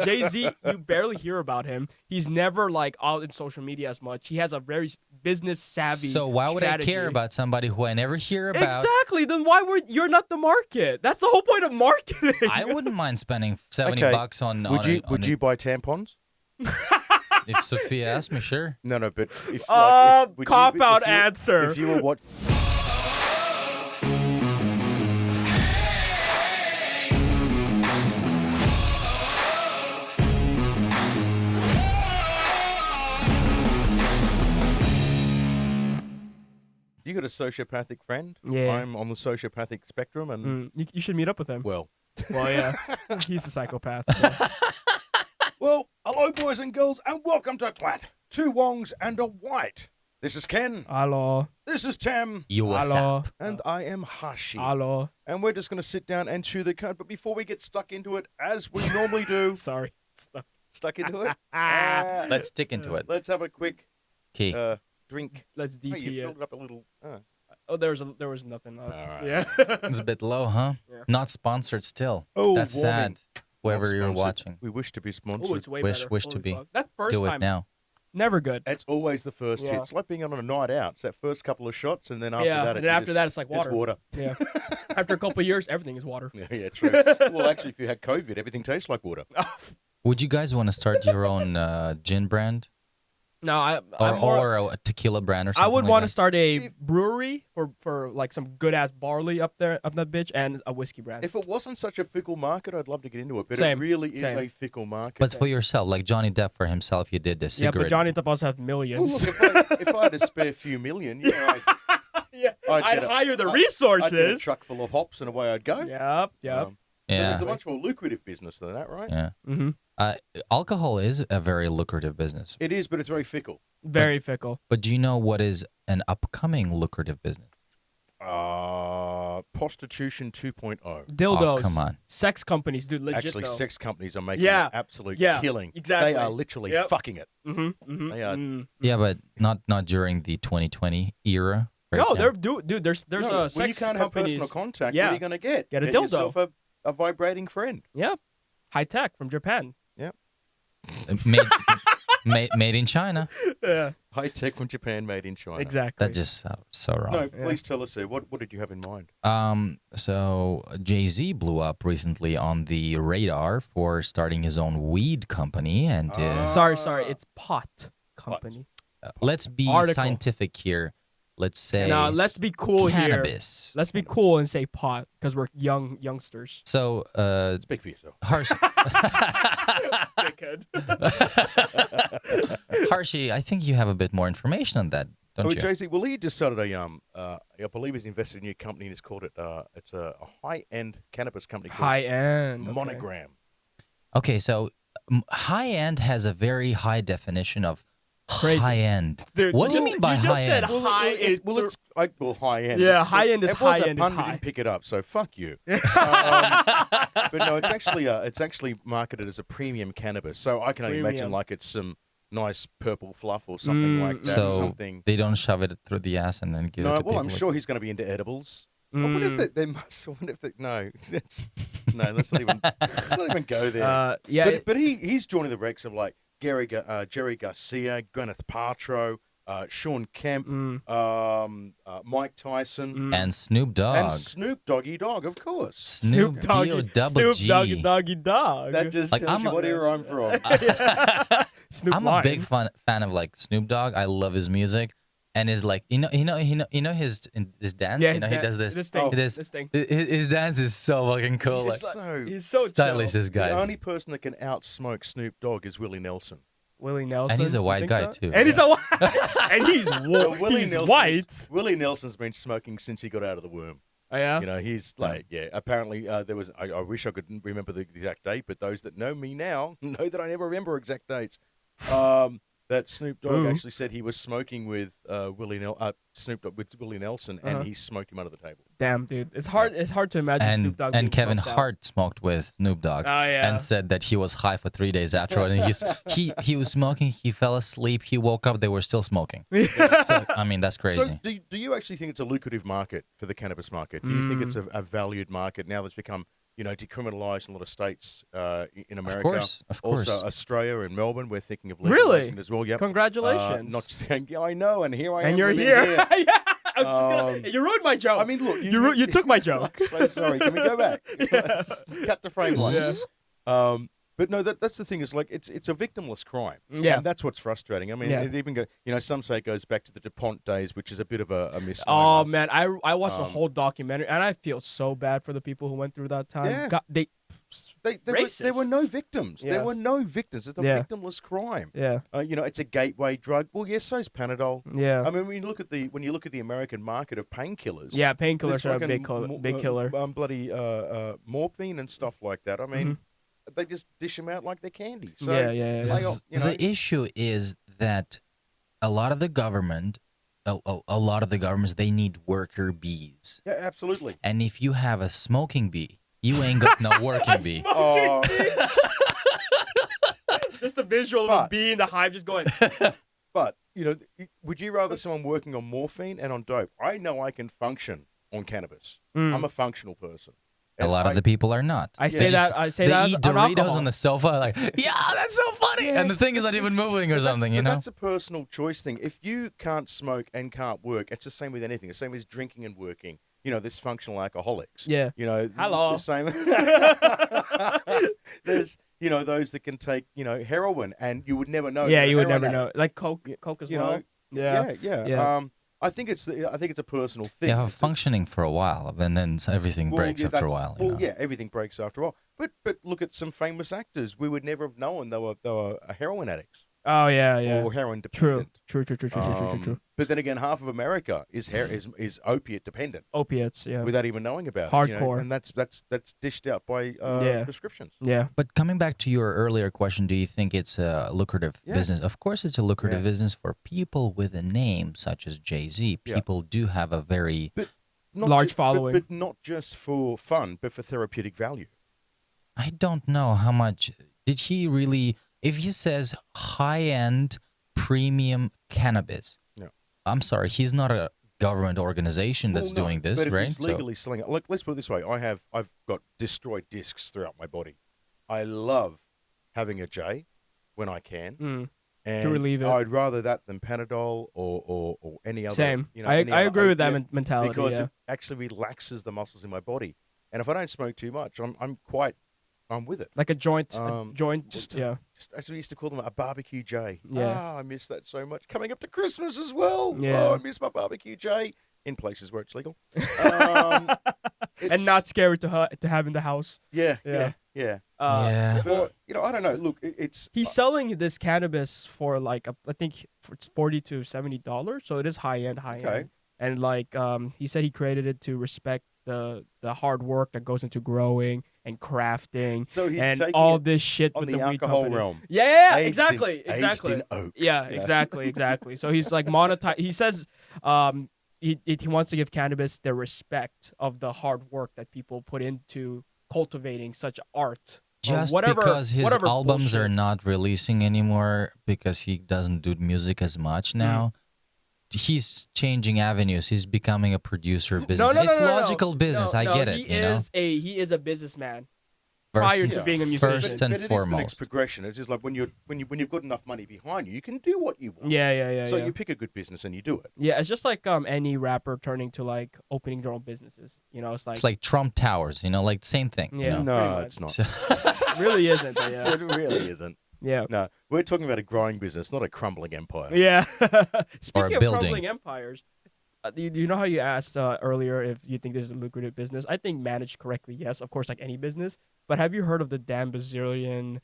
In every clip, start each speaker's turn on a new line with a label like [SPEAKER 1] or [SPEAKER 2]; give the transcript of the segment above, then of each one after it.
[SPEAKER 1] Jay-Z, you barely hear about him. He's never like out in social media as much. He has a very business savvy.
[SPEAKER 2] So why would
[SPEAKER 1] strategy.
[SPEAKER 2] I care about somebody who I never hear about?
[SPEAKER 1] Exactly. Then why were you're not the market? That's the whole point of marketing.
[SPEAKER 2] I wouldn't mind spending $70 on.
[SPEAKER 3] Would you buy tampons?
[SPEAKER 2] If Sophia asked me, sure.
[SPEAKER 3] No, but if
[SPEAKER 1] cop out answer.
[SPEAKER 3] If you were what? You got a sociopathic friend?
[SPEAKER 1] Yeah.
[SPEAKER 3] I'm on the sociopathic spectrum, and
[SPEAKER 1] you should meet up with him.
[SPEAKER 3] well,
[SPEAKER 1] yeah, he's a psychopath.
[SPEAKER 3] well, hello, boys and girls, and welcome to Twat. 2 Wongs and a White. This is Ken.
[SPEAKER 1] Hello.
[SPEAKER 3] This is Tam.
[SPEAKER 1] Hello.
[SPEAKER 3] And I am Hashi.
[SPEAKER 1] Hello.
[SPEAKER 3] And we're just going to sit down and chew the cud. But before we get stuck into it, as we normally do.
[SPEAKER 1] Sorry.
[SPEAKER 3] Stuck into it?
[SPEAKER 2] Let's stick into it.
[SPEAKER 3] Let's have a quick
[SPEAKER 2] Okay.
[SPEAKER 3] drink.
[SPEAKER 1] Let's DP
[SPEAKER 3] you
[SPEAKER 1] it.
[SPEAKER 3] filled it up a little.
[SPEAKER 1] Oh, there was nothing left.
[SPEAKER 3] All right.
[SPEAKER 1] Yeah.
[SPEAKER 2] It's a bit low, huh?
[SPEAKER 1] Yeah.
[SPEAKER 2] Not sponsored still.
[SPEAKER 3] Oh,
[SPEAKER 2] that's
[SPEAKER 3] warming.
[SPEAKER 2] sad. Whoever
[SPEAKER 3] Not
[SPEAKER 2] you're
[SPEAKER 3] sponsored.
[SPEAKER 2] watching,
[SPEAKER 3] We wish to be sponsored.
[SPEAKER 1] Oh, it's way
[SPEAKER 2] Wish-
[SPEAKER 1] better.
[SPEAKER 2] wish to
[SPEAKER 1] Holy
[SPEAKER 2] be.
[SPEAKER 1] fuck. That first
[SPEAKER 2] do it
[SPEAKER 1] time,
[SPEAKER 2] now.
[SPEAKER 1] never good.
[SPEAKER 3] It's always the first hit.
[SPEAKER 1] Yeah.
[SPEAKER 3] It's like being on a night out. It's that first couple of shots, and then after
[SPEAKER 1] Yeah,
[SPEAKER 3] that,
[SPEAKER 1] and then after that, it's like water.
[SPEAKER 3] It's water.
[SPEAKER 1] Yeah. After a couple of years, everything is water.
[SPEAKER 3] Yeah, true. Well, actually, if you had COVID, everything tastes like water.
[SPEAKER 2] Would you guys want to start your own gin brand
[SPEAKER 1] No, I'm more,
[SPEAKER 2] or a tequila brand or something?
[SPEAKER 1] I would
[SPEAKER 2] like
[SPEAKER 1] want to
[SPEAKER 2] that?
[SPEAKER 1] start a brewery for like some good ass barley up that bitch, and a whiskey brand.
[SPEAKER 3] If it wasn't such a fickle market, I'd love to get into it. But
[SPEAKER 1] Same,
[SPEAKER 3] it really is
[SPEAKER 1] same.
[SPEAKER 3] a fickle market.
[SPEAKER 2] But for yourself, like Johnny Depp for himself, you did the
[SPEAKER 1] Yeah,
[SPEAKER 2] cigarette.
[SPEAKER 1] but Johnny Depp also has
[SPEAKER 3] Well,
[SPEAKER 1] millions.
[SPEAKER 3] look, if I had a spare few million,
[SPEAKER 1] Yeah,
[SPEAKER 3] I'd
[SPEAKER 1] I'd
[SPEAKER 3] get a-
[SPEAKER 1] hire the
[SPEAKER 3] I'd get a
[SPEAKER 1] resources.
[SPEAKER 3] truck full of hops, and away I'd go.
[SPEAKER 1] Yep.
[SPEAKER 3] But
[SPEAKER 2] yeah.
[SPEAKER 3] It's a much more lucrative business than that, right?
[SPEAKER 2] Yeah.
[SPEAKER 1] Mm-hmm.
[SPEAKER 2] Alcohol is a very lucrative business.
[SPEAKER 3] It is, but it's very fickle.
[SPEAKER 1] Very fickle.
[SPEAKER 2] But do you know what is an upcoming lucrative business?
[SPEAKER 3] Prostitution 2.0.
[SPEAKER 1] Dildos.
[SPEAKER 2] Oh, come on.
[SPEAKER 1] Sex companies, dude. Legit
[SPEAKER 3] Actually,
[SPEAKER 1] though.
[SPEAKER 3] sex companies are making
[SPEAKER 1] Yeah.
[SPEAKER 3] an absolute
[SPEAKER 1] Yeah,
[SPEAKER 3] killing.
[SPEAKER 1] exactly.
[SPEAKER 3] They are literally
[SPEAKER 1] Yep.
[SPEAKER 3] fucking it.
[SPEAKER 1] Mm-hmm.
[SPEAKER 3] They are-
[SPEAKER 2] Yeah, but not during the 2020 era. Right
[SPEAKER 1] No,
[SPEAKER 2] now.
[SPEAKER 1] they're there's
[SPEAKER 3] No,
[SPEAKER 1] sex
[SPEAKER 3] when you can't have
[SPEAKER 1] companies.
[SPEAKER 3] personal contact,
[SPEAKER 1] Yeah.
[SPEAKER 3] what are you going to get?
[SPEAKER 1] Get a dildo.
[SPEAKER 3] yourself a vibrating friend.
[SPEAKER 1] Yeah, high tech from Japan.
[SPEAKER 2] made in China.
[SPEAKER 1] Yeah,
[SPEAKER 3] High tech from Japan, made in China.
[SPEAKER 1] exactly.
[SPEAKER 2] That just so wrong.
[SPEAKER 3] No, please tell us, sir. What did you have in mind?
[SPEAKER 2] So Jay-Z blew up recently on the radar for starting his own weed company, and
[SPEAKER 1] Sorry, it's pot company.
[SPEAKER 2] let's be
[SPEAKER 1] Article.
[SPEAKER 2] scientific here. Let's say
[SPEAKER 1] Now let's be cool
[SPEAKER 2] cannabis.
[SPEAKER 1] here. Let's be cool and say pot because we're youngsters.
[SPEAKER 2] So
[SPEAKER 3] Speak for yourself.
[SPEAKER 1] Dickhead.
[SPEAKER 2] Harshy, I think you have a bit more information on that, don't you?
[SPEAKER 3] Jay-Z, well, he just started I believe he's invested in a new company, and he's called it, it's a high-end cannabis company called
[SPEAKER 1] High end. okay.
[SPEAKER 3] Monogram.
[SPEAKER 2] Okay, so high end has a very high definition of
[SPEAKER 1] Crazy.
[SPEAKER 2] high end.
[SPEAKER 1] Dude,
[SPEAKER 2] What do you
[SPEAKER 1] just-
[SPEAKER 2] mean by
[SPEAKER 1] you just
[SPEAKER 2] high
[SPEAKER 1] said
[SPEAKER 2] end?
[SPEAKER 1] high
[SPEAKER 3] it's high end.
[SPEAKER 1] Yeah,
[SPEAKER 3] It's-
[SPEAKER 1] high end is
[SPEAKER 3] it was
[SPEAKER 1] high
[SPEAKER 3] a
[SPEAKER 1] end is
[SPEAKER 3] pun, we
[SPEAKER 1] high.
[SPEAKER 3] didn't pick it up, so fuck you. But no, it's actually marketed as a premium cannabis. So I can only imagine
[SPEAKER 1] Premium.
[SPEAKER 3] like it's some nice purple fluff or something like that.
[SPEAKER 2] So
[SPEAKER 3] something.
[SPEAKER 2] they don't shove it through the ass and then give it
[SPEAKER 3] No,
[SPEAKER 2] to
[SPEAKER 3] well,
[SPEAKER 2] people.
[SPEAKER 3] I'm sure he's going to be into edibles. I wonder if they must. I wonder if they, no, let's not even go there.
[SPEAKER 1] Yeah.
[SPEAKER 3] But he's joining the ranks of like Jerry Garcia, Gwyneth Paltrow, Sean Kemp, Mike Tyson,
[SPEAKER 2] And Snoop Dogg.
[SPEAKER 3] and Snoop Doggy Dog, of course.
[SPEAKER 2] Snoop
[SPEAKER 1] Snoop Doggy Doggy Dog.
[SPEAKER 3] That just
[SPEAKER 2] Like,
[SPEAKER 3] tells
[SPEAKER 2] I'm
[SPEAKER 3] you
[SPEAKER 2] a-
[SPEAKER 3] what era I'm from.
[SPEAKER 1] Snoop
[SPEAKER 2] I'm a
[SPEAKER 1] Lion.
[SPEAKER 2] big fan of like Snoop Dogg. I love his music, and his like you know his dance.
[SPEAKER 1] Yeah,
[SPEAKER 2] you know he does this.
[SPEAKER 1] This thing.
[SPEAKER 2] This-
[SPEAKER 1] This thing.
[SPEAKER 2] His dance is so fucking cool. Like,
[SPEAKER 1] He's so
[SPEAKER 2] stylish.
[SPEAKER 1] chill.
[SPEAKER 2] This guy.
[SPEAKER 3] The only person that can outsmoke Snoop Dogg is Willie Nelson.
[SPEAKER 1] Willie Nelson.
[SPEAKER 2] And he's a
[SPEAKER 1] you
[SPEAKER 2] white
[SPEAKER 1] think
[SPEAKER 2] guy,
[SPEAKER 1] so?
[SPEAKER 2] too.
[SPEAKER 1] And he's a white. And he's white.
[SPEAKER 3] Willie Nelson's been smoking since he got out of the womb.
[SPEAKER 1] Oh, yeah.
[SPEAKER 3] You know, he's like, apparently there was, I wish I could remember the exact date, but those that know me now know that I never remember exact dates. That Snoop Dogg actually said he was smoking with Snoop Dogg with Willie Nelson, and he smoked him under the table.
[SPEAKER 1] Damn, dude. It's hard to imagine Snoop Dogg
[SPEAKER 2] and
[SPEAKER 1] being
[SPEAKER 2] Kevin
[SPEAKER 1] smoked out.
[SPEAKER 2] Hart smoked with Snoop Dogg.
[SPEAKER 1] Oh, yeah.
[SPEAKER 2] And said that he was high for 3 days afterward, and he was smoking. He fell asleep. He woke up. They were still smoking. So, I mean, that's crazy.
[SPEAKER 3] So do you actually think it's a lucrative market for the cannabis market? Do you think it's a valued market now that's become, decriminalised in a lot of states in America.
[SPEAKER 2] Of course.
[SPEAKER 3] Also, Australia and Melbourne, we're thinking of
[SPEAKER 1] Really?
[SPEAKER 3] legalising it as well. Yep.
[SPEAKER 1] Congratulations.
[SPEAKER 3] Not saying, yeah, I know, and here I am.
[SPEAKER 1] And you're
[SPEAKER 3] living
[SPEAKER 1] here. Yeah. I was just gonna, you ruined my joke.
[SPEAKER 3] I mean, look,
[SPEAKER 1] you took my joke.
[SPEAKER 3] So sorry. Can we go back?
[SPEAKER 1] Yes.
[SPEAKER 3] Cut the frame once.
[SPEAKER 1] Yeah.
[SPEAKER 3] But no, that's the thing. Is like it's a victimless crime.
[SPEAKER 1] Yeah.
[SPEAKER 3] And that's what's frustrating. I mean,
[SPEAKER 1] Yeah.
[SPEAKER 3] it even go. Some say it goes back to the DuPont days, which is a bit of a misnomer.
[SPEAKER 1] Oh man, I watched the whole documentary and I feel so bad for the people who went through that time.
[SPEAKER 3] Yeah.
[SPEAKER 1] God,
[SPEAKER 3] There were no victims.
[SPEAKER 1] Yeah.
[SPEAKER 3] There were no victims. It's a victimless crime.
[SPEAKER 1] Yeah.
[SPEAKER 3] It's a gateway drug. Well, yes, so is Panadol.
[SPEAKER 1] Yeah.
[SPEAKER 3] I mean, when you look at the American market of painkillers.
[SPEAKER 1] Yeah, painkillers are a big killer.
[SPEAKER 3] Bloody morphine and stuff like that. I mean, they just dish them out like they're candy. So
[SPEAKER 1] yeah.
[SPEAKER 2] The issue is that a lot of the government, a lot of the governments, they need worker bees.
[SPEAKER 3] Yeah, absolutely.
[SPEAKER 2] And if you have a smoking bee, you ain't got no working bee.
[SPEAKER 3] Oh,
[SPEAKER 1] Just the visual of a bee in the hive just going.
[SPEAKER 3] but would you rather someone working on morphine and on dope? I know I can function on cannabis. I'm a functional person.
[SPEAKER 2] A lot of the people are not.
[SPEAKER 1] I say
[SPEAKER 2] They
[SPEAKER 1] that
[SPEAKER 2] eat
[SPEAKER 1] on
[SPEAKER 2] Doritos
[SPEAKER 1] alcohol.
[SPEAKER 2] on the sofa, like, yeah, that's so funny,
[SPEAKER 3] Yeah,
[SPEAKER 2] and the thing is not even moving or something, you know.
[SPEAKER 3] That's a personal choice thing. If you can't smoke and can't work, it's the same with anything. The same as drinking and working. There's functional alcoholics.
[SPEAKER 1] Yeah. Hello.
[SPEAKER 3] The same. There's those that can take heroin, and you would never know.
[SPEAKER 1] Yeah, you would
[SPEAKER 3] heroin
[SPEAKER 1] never
[SPEAKER 3] addict.
[SPEAKER 1] know. Like Coke as well.
[SPEAKER 3] Yeah.
[SPEAKER 1] Yeah.
[SPEAKER 3] I think it's a personal thing.
[SPEAKER 2] Yeah, functioning for a while, and then everything breaks after a while.
[SPEAKER 3] Everything breaks after a while. But look at some famous actors. We would never have known they were heroin addicts.
[SPEAKER 1] Oh yeah.
[SPEAKER 3] Or heroin
[SPEAKER 1] True.
[SPEAKER 3] dependent.
[SPEAKER 1] True.
[SPEAKER 3] But then again, half of America is opiate dependent.
[SPEAKER 1] Opiates, yeah.
[SPEAKER 3] Without even knowing about
[SPEAKER 1] Hardcore.
[SPEAKER 3] it. And that's dished out by prescriptions.
[SPEAKER 1] Yeah.
[SPEAKER 2] But coming back to your earlier question, do you think it's a lucrative business? Of course, it's a lucrative business for people with a name such as Jay-Z. People do have a very
[SPEAKER 1] large following,
[SPEAKER 3] but not just for fun, but for therapeutic value.
[SPEAKER 2] I don't know how much did he really. If he says high-end premium cannabis, I'm sorry, he's not a government organization that's doing this,
[SPEAKER 3] but if
[SPEAKER 2] right?
[SPEAKER 3] He's legally selling it. Look, let's put it this way: I've got destroyed discs throughout my body. I love having a J when I can, and
[SPEAKER 1] to relieve it.
[SPEAKER 3] I'd rather that than Panadol or any other.
[SPEAKER 1] Same.
[SPEAKER 3] I
[SPEAKER 1] agree with that mentality
[SPEAKER 3] because it actually relaxes the muscles in my body, and if I don't smoke too much, I'm with it.
[SPEAKER 1] Like a joint,
[SPEAKER 3] Just
[SPEAKER 1] yeah.
[SPEAKER 3] Just as we used to call them, a barbecue J.
[SPEAKER 1] Yeah.
[SPEAKER 3] I miss that so much. Coming up to Christmas as well.
[SPEAKER 1] Yeah.
[SPEAKER 3] Oh, I miss my barbecue J in places where it's legal.
[SPEAKER 1] And not scary to have in the house.
[SPEAKER 3] Yeah.
[SPEAKER 1] Yeah.
[SPEAKER 2] Yeah.
[SPEAKER 3] But, I don't know. Look, it's
[SPEAKER 1] he's selling this cannabis for like I think it's $40 to $70, so it is high end. And like he said, he created it to respect the hard work that goes into growing and crafting,
[SPEAKER 3] so he's
[SPEAKER 1] and
[SPEAKER 3] taking
[SPEAKER 1] all
[SPEAKER 3] it
[SPEAKER 1] this shit
[SPEAKER 3] on
[SPEAKER 1] with
[SPEAKER 3] the
[SPEAKER 1] the weed
[SPEAKER 3] alcohol
[SPEAKER 1] company.
[SPEAKER 3] realm.
[SPEAKER 1] Yeah,
[SPEAKER 3] Aged
[SPEAKER 1] exactly.
[SPEAKER 3] Aged in oak.
[SPEAKER 1] Yeah, exactly. So he's like monetize. He says he wants to give cannabis the respect of the hard work that people put into cultivating such art.
[SPEAKER 2] Just
[SPEAKER 1] whatever,
[SPEAKER 2] because his
[SPEAKER 1] whatever
[SPEAKER 2] albums
[SPEAKER 1] bullshit.
[SPEAKER 2] are not releasing anymore because he doesn't do music as much now, he's changing avenues. He's becoming a producer business. It's logical business. I get it.
[SPEAKER 1] He is a businessman. Prior to being a musician.
[SPEAKER 2] First and
[SPEAKER 3] but it
[SPEAKER 2] foremost.
[SPEAKER 3] is the next progression. It's just like when you've got enough money behind you, you can do what you want.
[SPEAKER 1] Yeah.
[SPEAKER 3] So you pick a good business and you do it.
[SPEAKER 1] Yeah, it's just like any rapper turning to like opening their own businesses. It's like
[SPEAKER 2] Trump Towers, like same thing.
[SPEAKER 1] Yeah.
[SPEAKER 3] No, it's not.
[SPEAKER 1] It really isn't. Yeah.
[SPEAKER 3] It really isn't.
[SPEAKER 1] Yeah.
[SPEAKER 3] No, we're talking about a growing business, not a crumbling empire.
[SPEAKER 1] Yeah.
[SPEAKER 2] Or
[SPEAKER 1] Speaking
[SPEAKER 2] a
[SPEAKER 1] of
[SPEAKER 2] building.
[SPEAKER 1] crumbling empires, you know how you asked earlier if you think this is a lucrative business? I think managed correctly, yes. Of course, like any business. But have you heard of the Dan Bazillion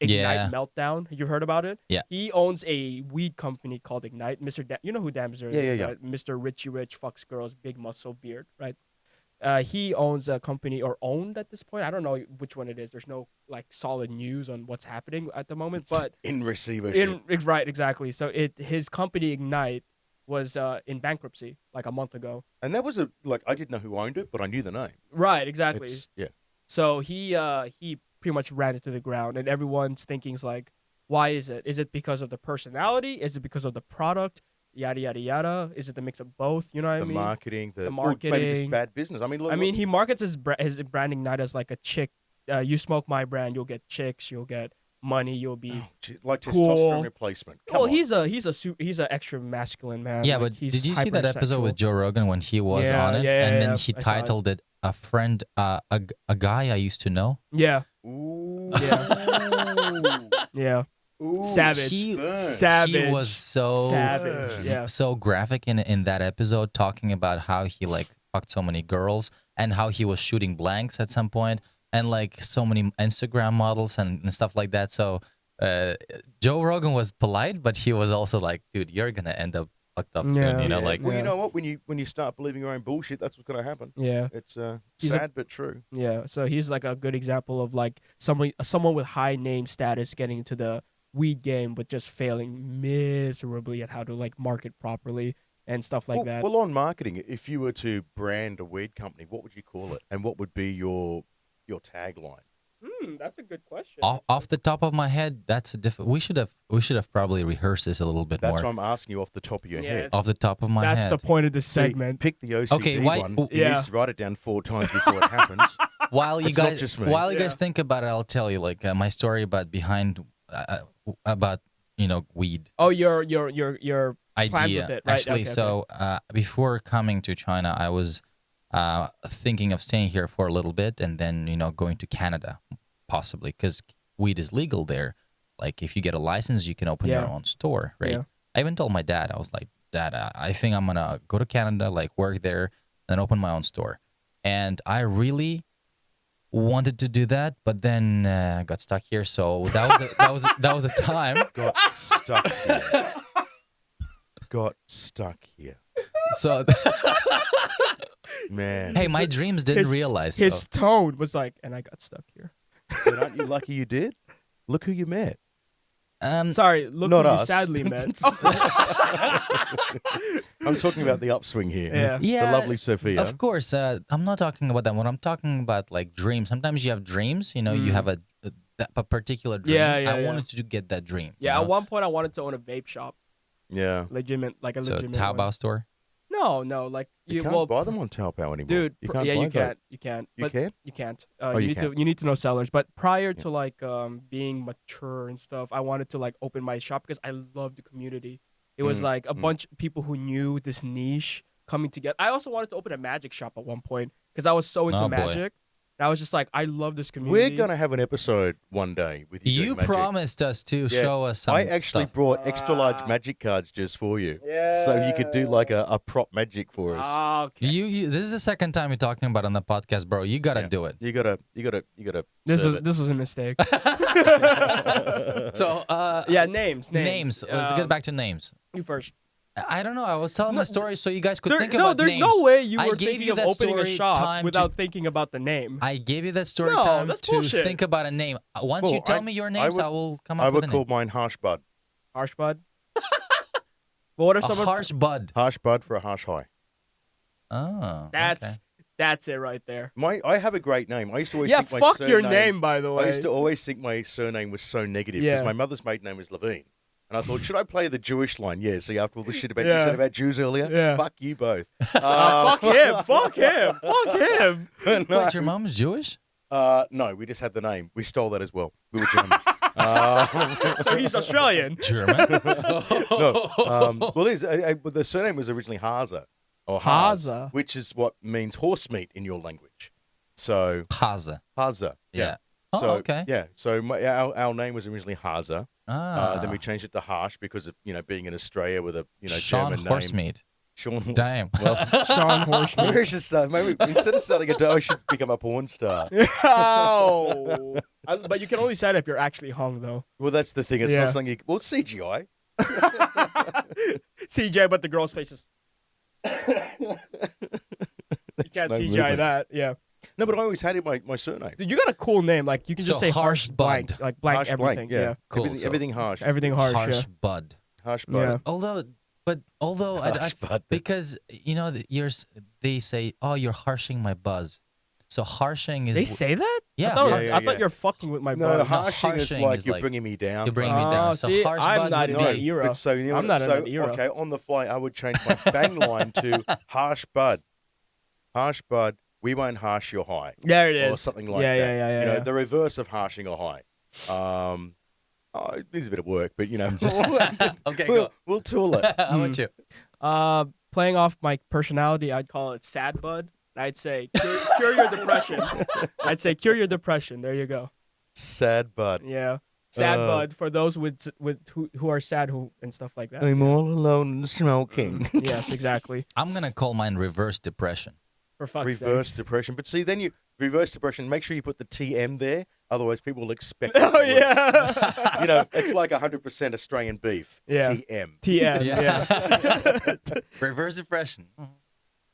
[SPEAKER 1] Ignite meltdown? You heard about it?
[SPEAKER 2] Yeah.
[SPEAKER 1] He owns a weed company called Ignite. You know who Dan Bazillion is, right? Mr. Richie Rich, fucks girls, big muscle, beard, right? He owns a company, or owned at this point. I don't know which one it is. There's no like solid news on what's happening at the moment. But
[SPEAKER 3] in receivership.
[SPEAKER 1] Right, exactly. So his company Ignite was in bankruptcy like a month ago.
[SPEAKER 3] And that was I didn't know who owned it, but I knew the name.
[SPEAKER 1] Right, exactly.
[SPEAKER 3] Yeah.
[SPEAKER 1] So he pretty much ran it to the ground, and everyone's thinking like, why is it? Is it because of the personality? Is it because of the product? yada yada yada? Is it the mix of both? You know what I
[SPEAKER 3] The
[SPEAKER 1] mean?
[SPEAKER 3] marketing,
[SPEAKER 1] The
[SPEAKER 3] or maybe just
[SPEAKER 1] marketing.
[SPEAKER 3] bad business. I mean, look,
[SPEAKER 1] I mean, he markets his branding not as like a chick. You smoke my brand, you'll get chicks, you'll get money, you'll be
[SPEAKER 3] like
[SPEAKER 1] cool.
[SPEAKER 3] testosterone replacement. Come on.
[SPEAKER 1] he's an extra masculine man.
[SPEAKER 2] Yeah,
[SPEAKER 1] like,
[SPEAKER 2] but
[SPEAKER 1] he's
[SPEAKER 2] did you see that episode with Joe Rogan when he was on it, and then he
[SPEAKER 1] I saw it.
[SPEAKER 2] titled it "A Friend, a guy I used to know."
[SPEAKER 1] Yeah,
[SPEAKER 3] Ooh.
[SPEAKER 1] yeah.
[SPEAKER 3] Ooh.
[SPEAKER 1] Savage. Savage.
[SPEAKER 2] He was so
[SPEAKER 1] savage. Yeah.
[SPEAKER 2] so graphic in that episode, talking about how he like fucked so many girls and how he was shooting blanks at some point, and like so many Instagram models and stuff like that. So Joe Rogan was polite, but he was also like, dude, you're gonna end up fucked up soon. You know, like,
[SPEAKER 3] well, you know what? When you start believing your own bullshit, that's what's gonna happen.
[SPEAKER 1] Yeah.
[SPEAKER 3] It's sad but true.
[SPEAKER 1] Yeah. So he's like a good example of like someone with high name status getting into the weed game, but just failing miserably at how to like market properly and stuff like that.
[SPEAKER 3] Well, on marketing, if you were to brand a weed company, what would you call it, and what would be your tagline?
[SPEAKER 1] That's a good question.
[SPEAKER 2] Off the top of my head, that's a we should have probably rehearsed this a little bit more.
[SPEAKER 3] That's why I'm asking you off the top of your head.
[SPEAKER 2] Off the top of my head.
[SPEAKER 1] That's the point of this segment.
[SPEAKER 3] Pick the OCD one. You need to write it down 4 times before it happens.
[SPEAKER 2] While you guys think about it, I'll tell you like my story about weed.
[SPEAKER 1] Oh, your
[SPEAKER 2] idea
[SPEAKER 1] with it, right?
[SPEAKER 2] Actually. So before coming to China, I was thinking of staying here for a little bit and then going to Canada, possibly, because weed is legal there. Like if you get a license, you can open your own store, right?
[SPEAKER 1] Yeah.
[SPEAKER 2] I even told my dad, I was like, Dad, I think I'm gonna go to Canada, like work there, and open my own store. And I really wanted to do that, but then got stuck here. So that was a time.
[SPEAKER 3] Got stuck here.
[SPEAKER 2] So,
[SPEAKER 3] man.
[SPEAKER 2] Hey, my dreams didn't realize.
[SPEAKER 1] His tone was like, and I got stuck here.
[SPEAKER 3] But aren't you lucky you did? Look who you met.
[SPEAKER 1] Sorry, look
[SPEAKER 3] not
[SPEAKER 1] who
[SPEAKER 3] us.
[SPEAKER 1] you sadly met.
[SPEAKER 3] I'm talking about the upswing here.
[SPEAKER 2] Yeah.
[SPEAKER 3] The lovely Sophia.
[SPEAKER 2] Of course, I'm not talking about that. When I'm talking about like dreams, sometimes you have dreams. You have a particular dream. I wanted to get that dream.
[SPEAKER 1] Yeah, at one point I wanted to own a vape shop.
[SPEAKER 3] Yeah.
[SPEAKER 1] Legitimate
[SPEAKER 2] Taobao
[SPEAKER 1] one.
[SPEAKER 2] store?
[SPEAKER 1] No, like
[SPEAKER 3] you can't buy them on Taobao anymore.
[SPEAKER 1] Dude,
[SPEAKER 3] you can't
[SPEAKER 1] you can't. You can't.
[SPEAKER 3] You can?
[SPEAKER 1] You can't.
[SPEAKER 3] You
[SPEAKER 1] need to know sellers. But prior to like being mature and stuff, I wanted to like open my shop because I love the community. It was like a bunch of people who knew this niche coming together. I also wanted to open a magic shop at one point because I was so into magic. And I was just like, I love this community.
[SPEAKER 3] We're going to have an episode one day with you.
[SPEAKER 2] You promised us to show us some
[SPEAKER 3] I actually brought extra large magic cards just for you. Yeah. So you could do like a prop magic for us.
[SPEAKER 1] Okay.
[SPEAKER 2] This is the second time you're talking about it on the podcast, bro. You got to do it.
[SPEAKER 3] You got to
[SPEAKER 1] This was a mistake.
[SPEAKER 2] So,
[SPEAKER 1] names.
[SPEAKER 2] Let's get back to names.
[SPEAKER 1] You first.
[SPEAKER 2] I don't know. I was telling the story so you guys could think about
[SPEAKER 1] names.
[SPEAKER 2] names.
[SPEAKER 1] No way you were thinking of opening a shop without thinking about the name.
[SPEAKER 2] I gave you that story time to
[SPEAKER 1] bullshit.
[SPEAKER 2] think about a name. Once you tell me your names, I will come up with a name.
[SPEAKER 3] I would call mine Harsh Bud.
[SPEAKER 1] Harsh Bud? Well, what if someone...
[SPEAKER 2] Harsh Bud.
[SPEAKER 3] Harsh Bud for a harsh high.
[SPEAKER 2] Oh,
[SPEAKER 1] That's it right there.
[SPEAKER 3] I have a great name. I used to always think my
[SPEAKER 1] fuck
[SPEAKER 3] surname,
[SPEAKER 1] your name, by the way.
[SPEAKER 3] I used to always think my surname was so negative because my mother's maiden name is Levine. And I thought, should I play the Jewish line? Yeah, see, after all the shit you said about Jews earlier, fuck you both.
[SPEAKER 1] Fuck him.
[SPEAKER 2] Wait, your mom's Jewish?
[SPEAKER 3] No, we just had the name. We stole that as well. We were German.
[SPEAKER 1] So he's Australian.
[SPEAKER 2] German?
[SPEAKER 3] No. Well, the surname was originally Haza. Or Haza. Which is what means horse meat in your language. So
[SPEAKER 2] Haza.
[SPEAKER 3] Yeah.
[SPEAKER 2] Oh,
[SPEAKER 3] so,
[SPEAKER 2] okay.
[SPEAKER 3] Yeah. So our name was originally Haza. Then we changed it to Harsh because of
[SPEAKER 2] Sean
[SPEAKER 3] being in Australia with a
[SPEAKER 2] Sean
[SPEAKER 3] German
[SPEAKER 2] Horsemeat.
[SPEAKER 3] Sean Horse.
[SPEAKER 2] Damn.
[SPEAKER 3] Well,
[SPEAKER 1] Sean Horsemeat.
[SPEAKER 3] Maybe instead of starting a I should become a porn star.
[SPEAKER 1] Oh. But you can only say it if you're actually hung, though.
[SPEAKER 3] Well, that's the thing. It's not something you. Well, CGI.
[SPEAKER 1] CGI, but the girl's faces. You can't CGI that. Yeah.
[SPEAKER 3] No, but I always hated my surname.
[SPEAKER 1] Dude, you got a cool name. Like you can just say Harsh Bud, like blank
[SPEAKER 3] harsh
[SPEAKER 1] everything.
[SPEAKER 3] Blank, yeah.
[SPEAKER 2] Cool.
[SPEAKER 3] Everything harsh.
[SPEAKER 1] Everything harsh.
[SPEAKER 2] Harsh Bud.
[SPEAKER 3] Harsh Bud.
[SPEAKER 2] Yeah. Although
[SPEAKER 3] Harsh Bud.
[SPEAKER 2] because they say, oh, you're harshing my buzz. So harshing is.
[SPEAKER 1] They say that?
[SPEAKER 2] Yeah.
[SPEAKER 1] I thought you're fucking with my
[SPEAKER 3] No,
[SPEAKER 1] brother.
[SPEAKER 3] harshing is
[SPEAKER 2] harshing
[SPEAKER 3] like
[SPEAKER 2] is
[SPEAKER 3] you're
[SPEAKER 2] like-
[SPEAKER 3] bringing me down.
[SPEAKER 2] You're bringing me down. So
[SPEAKER 1] see,
[SPEAKER 2] harsh
[SPEAKER 1] I'm
[SPEAKER 2] bud
[SPEAKER 1] not
[SPEAKER 2] would
[SPEAKER 1] in that
[SPEAKER 2] be.
[SPEAKER 1] era.
[SPEAKER 3] But so, you know
[SPEAKER 1] I'm not in that era.
[SPEAKER 3] Okay, on the fly, I would change my bang line to harsh bud. Harsh bud, we won't harsh your high.
[SPEAKER 1] There it is.
[SPEAKER 3] Or something like
[SPEAKER 1] yeah,
[SPEAKER 3] that.
[SPEAKER 1] Yeah.
[SPEAKER 3] You know, the reverse of harshing a high. It is a bit of work, but you know,
[SPEAKER 2] Okay, go.
[SPEAKER 3] we'll tool it.
[SPEAKER 2] How about you?
[SPEAKER 1] Playing off my personality, I'd call it sad bud. I'd say cure your depression. I'd say cure your depression. There you go.
[SPEAKER 3] Sad bud.
[SPEAKER 1] Yeah. Sad bud for those who are sad and stuff like that.
[SPEAKER 3] I'm all alone and smoking.
[SPEAKER 1] Yes, exactly.
[SPEAKER 2] I'm gonna call mine reverse depression.
[SPEAKER 1] For fuck's
[SPEAKER 3] Reverse
[SPEAKER 1] sake.
[SPEAKER 3] depression. But see, then you reverse depression. Make sure you put the TM there. Otherwise, people will expect.
[SPEAKER 1] Oh yeah.
[SPEAKER 3] You know, it's like 100% Australian beef.
[SPEAKER 1] Yeah.
[SPEAKER 3] TM.
[SPEAKER 1] TM. Yeah.
[SPEAKER 2] Reverse depression.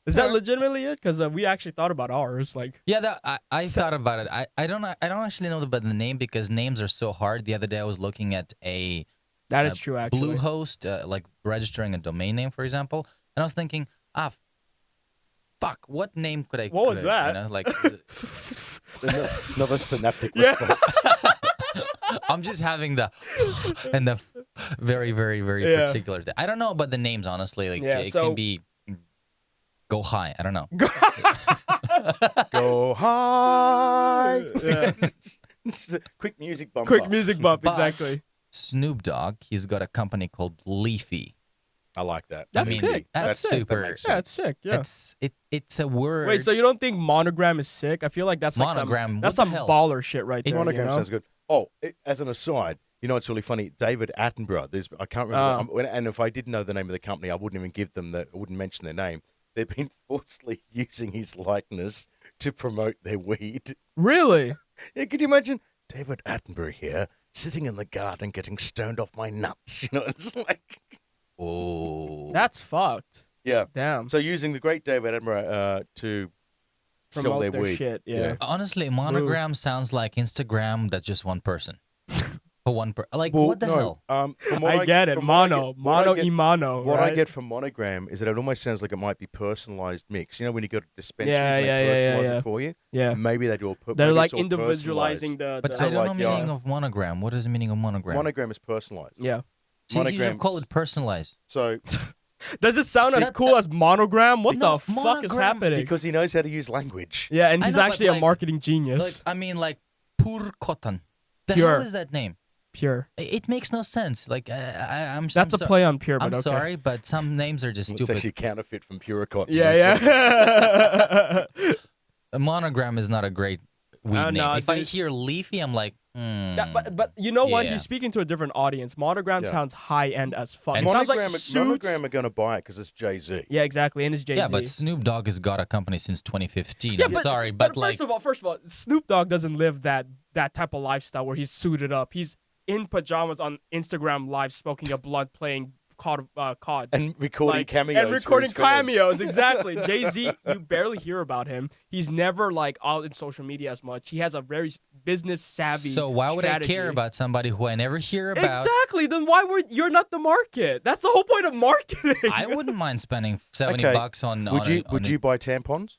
[SPEAKER 1] Is that legitimately it? Because we actually thought about ours. Like.
[SPEAKER 2] Yeah, I thought about it. I don't actually know about the name because names are so hard. The other day I was looking at
[SPEAKER 1] That is true, actually.
[SPEAKER 2] Bluehost, like registering a domain name, for example, and I was thinking, fuck, what name could I?
[SPEAKER 1] What was that?
[SPEAKER 2] You know, like,
[SPEAKER 3] Another synaptic
[SPEAKER 1] Yeah.
[SPEAKER 3] response.
[SPEAKER 2] I'm just having the and the very, very, very
[SPEAKER 1] Yeah.
[SPEAKER 2] particular. I don't know about the names, honestly. Like,
[SPEAKER 1] Yeah,
[SPEAKER 2] it
[SPEAKER 1] so-
[SPEAKER 2] can be go high. I don't know.
[SPEAKER 3] Go high.
[SPEAKER 1] Yeah.
[SPEAKER 3] It's a quick music bump.
[SPEAKER 1] Quick music bump.
[SPEAKER 2] But-
[SPEAKER 1] Exactly.
[SPEAKER 2] Snoop Dogg, he's got a company called Leafy.
[SPEAKER 3] I like that.
[SPEAKER 1] That's
[SPEAKER 2] I mean,
[SPEAKER 1] sick.
[SPEAKER 2] That's
[SPEAKER 1] That's sick.
[SPEAKER 2] super.
[SPEAKER 3] That makes
[SPEAKER 1] Yeah,
[SPEAKER 3] sense.
[SPEAKER 1] it's sick. Yeah.
[SPEAKER 2] It's a word.
[SPEAKER 1] Wait, so you don't think Monogram is sick? I feel like that's like
[SPEAKER 2] Monogram,
[SPEAKER 1] that's
[SPEAKER 2] what
[SPEAKER 1] some
[SPEAKER 2] the hell?
[SPEAKER 1] baller shit right there.
[SPEAKER 3] Monogram
[SPEAKER 1] you know?
[SPEAKER 3] sounds good. Oh, as an aside, you know, it's really funny. David Attenborough. I can't remember. And if I didn't know the name of the company, I wouldn't even give them I wouldn't mention their name. They've been forcefully using his likeness to promote their weed.
[SPEAKER 1] Really?
[SPEAKER 3] Yeah, could you imagine David Attenborough here, sitting in the garden, getting stoned off my nuts? You know, it's like,
[SPEAKER 2] Oh,
[SPEAKER 1] That's fucked.
[SPEAKER 3] yeah.
[SPEAKER 1] Damn.
[SPEAKER 3] So using the great David Attenborough to sell
[SPEAKER 1] Promote
[SPEAKER 3] their
[SPEAKER 1] their
[SPEAKER 3] weed.
[SPEAKER 1] shit. Yeah.
[SPEAKER 2] honestly, Monogram sounds like Instagram. That's just one person. For one person. Like, what the hell?
[SPEAKER 3] From what
[SPEAKER 1] I get it.
[SPEAKER 3] from what I
[SPEAKER 1] Mono.
[SPEAKER 3] get- what I
[SPEAKER 1] Mono
[SPEAKER 3] get-
[SPEAKER 1] y mono.
[SPEAKER 3] What
[SPEAKER 1] right?
[SPEAKER 3] I get from Monogram is that it almost sounds like it might be personalized mix. You know, when you go to dispensaries
[SPEAKER 1] Yeah,
[SPEAKER 3] and
[SPEAKER 1] yeah,
[SPEAKER 3] they
[SPEAKER 1] yeah,
[SPEAKER 3] personalize
[SPEAKER 1] yeah.
[SPEAKER 3] it for you?
[SPEAKER 1] Yeah.
[SPEAKER 3] Maybe they do a
[SPEAKER 1] They're
[SPEAKER 3] maybe
[SPEAKER 1] like
[SPEAKER 3] it's all
[SPEAKER 1] individualizing
[SPEAKER 3] personalized.
[SPEAKER 1] the.
[SPEAKER 2] But
[SPEAKER 1] the
[SPEAKER 2] I don't know
[SPEAKER 3] like,
[SPEAKER 2] the
[SPEAKER 3] yeah.
[SPEAKER 2] meaning of monogram. What is the meaning of monogram?
[SPEAKER 3] Monogram is personalized.
[SPEAKER 1] yeah.
[SPEAKER 2] See, you should
[SPEAKER 3] Monogram-
[SPEAKER 2] call it personalized.
[SPEAKER 3] So,
[SPEAKER 1] Does it sound as cool as monogram? What
[SPEAKER 2] No,
[SPEAKER 1] the fuck is
[SPEAKER 2] monogram-
[SPEAKER 1] happening?
[SPEAKER 3] because he knows how to use language.
[SPEAKER 1] Yeah, and
[SPEAKER 2] I
[SPEAKER 1] he's
[SPEAKER 2] know, but
[SPEAKER 1] actually a
[SPEAKER 2] like-
[SPEAKER 1] marketing genius.
[SPEAKER 2] Like, I mean, like, pur cotton. The
[SPEAKER 1] Pure.
[SPEAKER 2] hell is that name?
[SPEAKER 1] Pure.
[SPEAKER 2] It makes no sense. Like, I'm
[SPEAKER 1] That's a play on pure, but
[SPEAKER 2] I'm
[SPEAKER 1] okay.
[SPEAKER 2] sorry, but some names are just
[SPEAKER 3] It's
[SPEAKER 2] stupid.
[SPEAKER 3] actually counterfeit from Puricot.
[SPEAKER 1] Yeah, yeah.
[SPEAKER 2] A monogram is not a great weed name.
[SPEAKER 1] no,
[SPEAKER 2] If I
[SPEAKER 1] dude.
[SPEAKER 2] hear leafy, I'm like,
[SPEAKER 1] but you know what?
[SPEAKER 2] Yeah.
[SPEAKER 1] He's speaking to a different audience. Monogram
[SPEAKER 3] Yeah.
[SPEAKER 1] sounds high end as fuck.
[SPEAKER 2] And
[SPEAKER 1] It sounds like
[SPEAKER 3] Monogram,
[SPEAKER 1] suits.
[SPEAKER 3] Monogram are going to buy it because it's Jay-Z.
[SPEAKER 1] Yeah, exactly, and it's Jay-Z.
[SPEAKER 2] yeah, but Snoop Dogg has got a company since 2015.
[SPEAKER 1] Yeah,
[SPEAKER 2] I'm sorry, but like,
[SPEAKER 1] first of all, Snoop Dogg doesn't live that type of lifestyle where he's suited up. He's in pajamas on Instagram Live, smoking a blunt, playing COD.
[SPEAKER 3] And recording
[SPEAKER 1] Like,
[SPEAKER 3] cameos.
[SPEAKER 1] and
[SPEAKER 3] for
[SPEAKER 1] recording
[SPEAKER 3] his fans.
[SPEAKER 1] cameos, exactly. Jay-Z, you barely hear about him. He's never like out in social media as much. He has a very business savvy.
[SPEAKER 2] so why would
[SPEAKER 1] strategy.
[SPEAKER 2] I care about somebody who I never hear about?
[SPEAKER 1] Exactly. Then why were you're not the market? That's the whole point of marketing.
[SPEAKER 2] I wouldn't mind spending 70
[SPEAKER 3] Okay.
[SPEAKER 2] bucks on.
[SPEAKER 3] Would you buy tampons?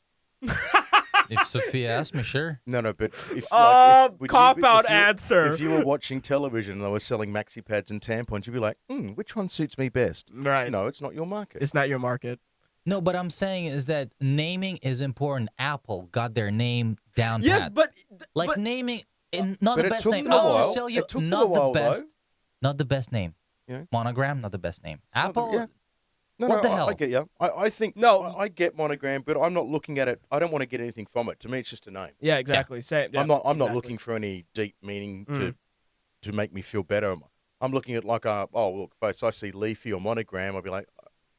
[SPEAKER 2] If Sophia asked me, sure.
[SPEAKER 3] No, but if like, if, would you-
[SPEAKER 1] cop-out
[SPEAKER 3] if you-
[SPEAKER 1] answer.
[SPEAKER 3] If you were watching television and they were selling maxi pads and tampons, you'd be like, which one suits me best?
[SPEAKER 1] Right.
[SPEAKER 3] No, it's not your market.
[SPEAKER 1] It's not your market.
[SPEAKER 2] No, but I'm saying is that naming is important. Apple got their name down
[SPEAKER 1] Yes,
[SPEAKER 2] pat.
[SPEAKER 1] but
[SPEAKER 2] Like
[SPEAKER 1] but,
[SPEAKER 2] naming, not
[SPEAKER 3] But
[SPEAKER 2] the
[SPEAKER 3] it
[SPEAKER 2] best
[SPEAKER 3] took
[SPEAKER 2] name.
[SPEAKER 3] them a
[SPEAKER 2] I'll
[SPEAKER 3] while.
[SPEAKER 2] just tell you,
[SPEAKER 3] It took them a
[SPEAKER 2] not
[SPEAKER 3] while,
[SPEAKER 2] the best.
[SPEAKER 3] though.
[SPEAKER 2] Not the best name.
[SPEAKER 3] Yeah.
[SPEAKER 2] Monogram, not the best name.
[SPEAKER 3] not the-
[SPEAKER 2] Apple,
[SPEAKER 3] yeah. No,
[SPEAKER 2] What the
[SPEAKER 3] I
[SPEAKER 2] hell?
[SPEAKER 3] get you. I think
[SPEAKER 1] No.
[SPEAKER 3] I get Monogram, but I'm not looking at it. I don't want to get anything from it. To me, it's just a name.
[SPEAKER 1] yeah, exactly. Same. Yeah,
[SPEAKER 3] I'm not
[SPEAKER 1] exactly.
[SPEAKER 3] looking for any deep meaning
[SPEAKER 1] Mm.
[SPEAKER 3] to make me feel better. I'm looking at like look, if I see Leafy or Monogram, I'll be like,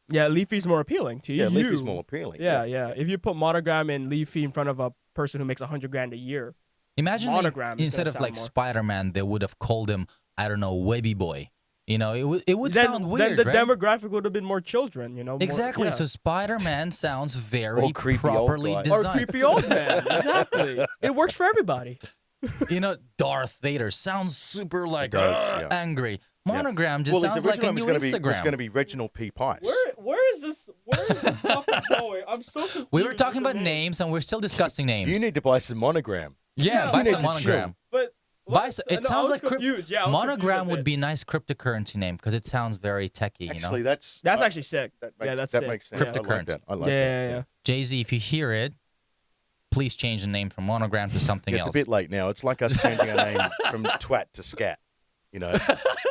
[SPEAKER 1] Yeah, Leafy's more appealing to you.
[SPEAKER 3] yeah, Leafy's more appealing.
[SPEAKER 1] Yeah, yeah. If you put Monogram and Leafy in front of a person who makes $100,000 a year,
[SPEAKER 2] imagine
[SPEAKER 1] Monogram is
[SPEAKER 2] instead
[SPEAKER 1] gonna
[SPEAKER 2] of like
[SPEAKER 1] sound more-
[SPEAKER 2] Spider-Man, they would have called him, I don't know, Webby Boy. You know, it would sound
[SPEAKER 1] then
[SPEAKER 2] weird,
[SPEAKER 1] the
[SPEAKER 2] right?
[SPEAKER 1] demographic would have been more children. You know. More,
[SPEAKER 2] Exactly.
[SPEAKER 1] yeah.
[SPEAKER 2] So Spider-Man sounds very
[SPEAKER 3] Or creepy old
[SPEAKER 2] properly
[SPEAKER 3] guy.
[SPEAKER 1] or
[SPEAKER 2] designed.
[SPEAKER 1] creepy old man. Exactly. It works for everybody.
[SPEAKER 2] You know, Darth Vader sounds super like
[SPEAKER 3] does, yeah.
[SPEAKER 2] angry. Monogram just
[SPEAKER 3] Well,
[SPEAKER 2] sounds
[SPEAKER 3] his
[SPEAKER 2] like a
[SPEAKER 3] original
[SPEAKER 2] new
[SPEAKER 3] name was going to
[SPEAKER 2] Instagram.
[SPEAKER 3] be Reginald P. Pice.
[SPEAKER 1] Where is this? Where is this topic going? I'm so confused.
[SPEAKER 2] We were talking
[SPEAKER 1] with
[SPEAKER 2] about
[SPEAKER 1] the
[SPEAKER 2] names, and we're still discussing names.
[SPEAKER 3] You need to buy some Monogram.
[SPEAKER 2] Yeah,
[SPEAKER 1] Yeah,
[SPEAKER 2] buy
[SPEAKER 3] you need
[SPEAKER 2] some
[SPEAKER 3] to
[SPEAKER 2] Monogram.
[SPEAKER 1] But
[SPEAKER 2] It
[SPEAKER 1] I
[SPEAKER 2] sounds
[SPEAKER 1] was
[SPEAKER 2] like
[SPEAKER 1] confused. Yeah, I was confused
[SPEAKER 2] Monogram
[SPEAKER 1] a
[SPEAKER 2] would
[SPEAKER 1] bit.
[SPEAKER 2] be a nice cryptocurrency name because it sounds very techie.
[SPEAKER 3] Actually,
[SPEAKER 2] you know,
[SPEAKER 3] that's
[SPEAKER 1] actually sick.
[SPEAKER 3] That makes,
[SPEAKER 1] that's
[SPEAKER 3] that
[SPEAKER 1] sick.
[SPEAKER 3] makes sense.
[SPEAKER 2] Cryptocurrency.
[SPEAKER 3] I like that.
[SPEAKER 1] Yeah.
[SPEAKER 2] Jay-Z, if you hear it, please change the name from Monogram to something
[SPEAKER 3] Yeah,
[SPEAKER 2] else.
[SPEAKER 3] it's a bit late now. It's like us changing our name from twat to scat. You know?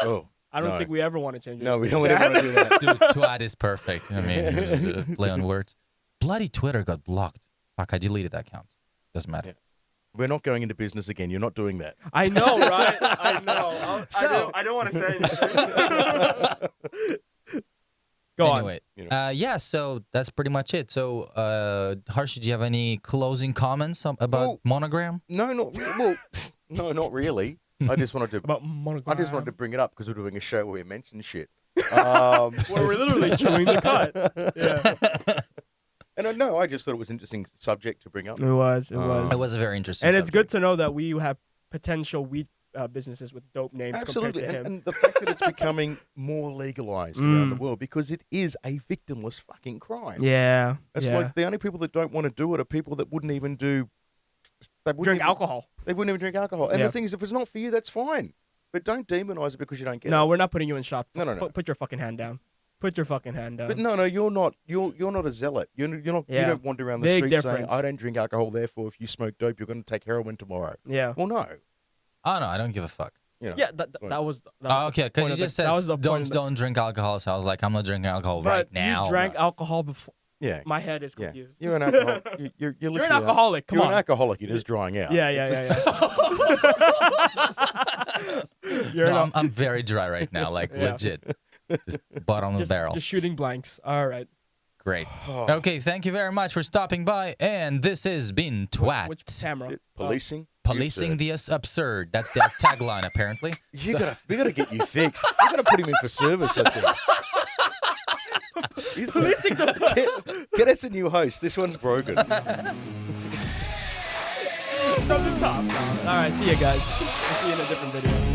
[SPEAKER 3] Oh.
[SPEAKER 1] I don't
[SPEAKER 3] no.
[SPEAKER 1] think we ever want to change it.
[SPEAKER 3] No, we don't ever want to do that.
[SPEAKER 2] Dude, twat is perfect. I mean, play on words. Bloody Twitter got blocked. Fuck, I deleted that account. Doesn't matter.
[SPEAKER 3] Yeah. We're not going into business again. You're not doing that.
[SPEAKER 1] I know, right? I know. I don't want to say anything. Go
[SPEAKER 2] anyway, yeah, so that's pretty much it. So, Harshi, do you have any closing comments about Monogram?
[SPEAKER 3] No, not really. I just wanted to.
[SPEAKER 1] About Monogram.
[SPEAKER 3] I just wanted to bring it up because we're doing a show where we mention shit.
[SPEAKER 1] Where we're literally chewing the cut. Yeah.
[SPEAKER 3] And I just thought it was an interesting subject to bring up.
[SPEAKER 1] It was.
[SPEAKER 2] It was a very interesting
[SPEAKER 1] And
[SPEAKER 2] subject.
[SPEAKER 1] it's good to know that we have potential weed businesses with dope names
[SPEAKER 3] Absolutely,
[SPEAKER 1] compared to him.
[SPEAKER 3] and the fact that it's becoming more legalized around the world because it is a victimless fucking crime.
[SPEAKER 1] Yeah.
[SPEAKER 3] It's like the only people that don't want to do it are people that wouldn't even do.
[SPEAKER 1] Drink alcohol.
[SPEAKER 3] They wouldn't even drink alcohol. And
[SPEAKER 1] Yeah.
[SPEAKER 3] the thing is, if it's not for you, that's fine. But don't demonize it because you don't get it.
[SPEAKER 1] No, we're not putting you in shot.
[SPEAKER 3] No.
[SPEAKER 1] Put your fucking hand down. Put your fucking hand down.
[SPEAKER 3] But no, you're not. You're not a zealot. You're not.
[SPEAKER 1] Yeah.
[SPEAKER 3] You don't wander around the
[SPEAKER 1] Big
[SPEAKER 3] street saying,
[SPEAKER 1] difference.
[SPEAKER 3] "I don't drink alcohol. Therefore, if you smoke dope, you're going to take heroin tomorrow."
[SPEAKER 1] Yeah.
[SPEAKER 3] Well, no.
[SPEAKER 2] Oh, no, I don't give a fuck.
[SPEAKER 3] You know,
[SPEAKER 1] Yeah, that was.
[SPEAKER 2] Okay, because you just said don't drink alcohol, so I was like, I'm not drinking alcohol right now.
[SPEAKER 1] You drank alcohol before.
[SPEAKER 3] Yeah.
[SPEAKER 1] My head is confused.
[SPEAKER 3] You're an alcoholic. You're
[SPEAKER 1] You're an alcoholic. Come
[SPEAKER 3] You're
[SPEAKER 1] on.
[SPEAKER 3] an alcoholic. You're just drying out.
[SPEAKER 1] Yeah.
[SPEAKER 2] I'm very dry right now, like legit. Just bottom of the barrel.
[SPEAKER 1] Just shooting blanks. All right.
[SPEAKER 2] Great. Okay, thank you very much for stopping by. And this has been Twat.
[SPEAKER 1] Which camera?
[SPEAKER 3] Policing.
[SPEAKER 2] Policing the absurd. That's their tagline, apparently.
[SPEAKER 3] We gotta get you fixed. We gotta put him in for service, I think.
[SPEAKER 1] Policing the
[SPEAKER 3] get us a new host. This one's broken.
[SPEAKER 1] from the top. All right. See you guys. We'll see you in a different video.